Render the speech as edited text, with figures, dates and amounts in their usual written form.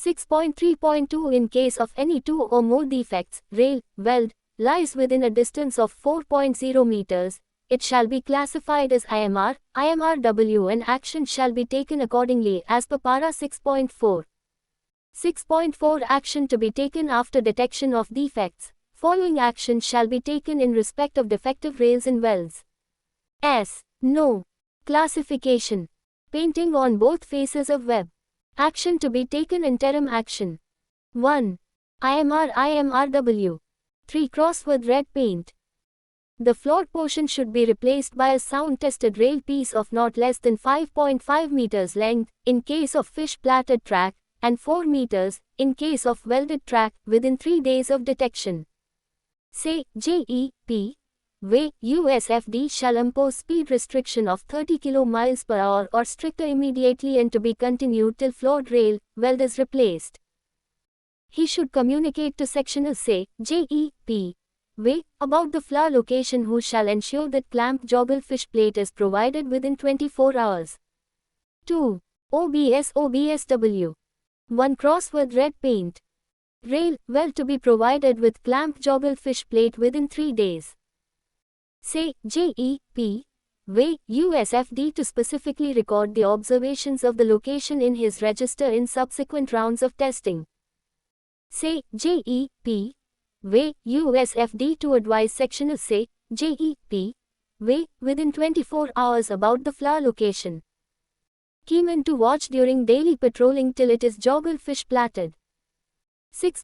6.3.2 In case of any two or more defects, rail, weld, lies within a distance of 4.0 meters, it shall be classified as IMR, IMRW and action shall be taken accordingly as per para 6.4. 6.4 Action to be taken after detection of defects. Following action shall be taken in respect of defective rails and welds. No. Classification. Painting on both faces of web. Action to be taken interim action. 1. IMR IMRW. 3. Cross with red paint. The flawed portion should be replaced by a sound-tested rail piece of not less than 5.5 meters length, in case of fish-plaited track, and 4 meters, in case of welded track, within 3 days of detection. Say, JEP, way, USFD shall impose speed restriction of 30 km per hour or stricter immediately and to be continued till flawed rail, weld is replaced. He should communicate to sectional say, JEP, way, about the flaw location who shall ensure that clamp joggle fish plate is provided within 24 hours. 2. OBSW. 1. Cross with red paint. Rail, weld to be provided with clamp joggle fish plate within 3 days. Say, JEP, way, USFD to specifically record the observations of the location in his register in subsequent rounds of testing. Say, JEP, way, USFD to advise sectional say, JEP, way, within 24 hours about the flaw location. Keyman to watch during daily patrolling till it is joggle fish plaited. 6.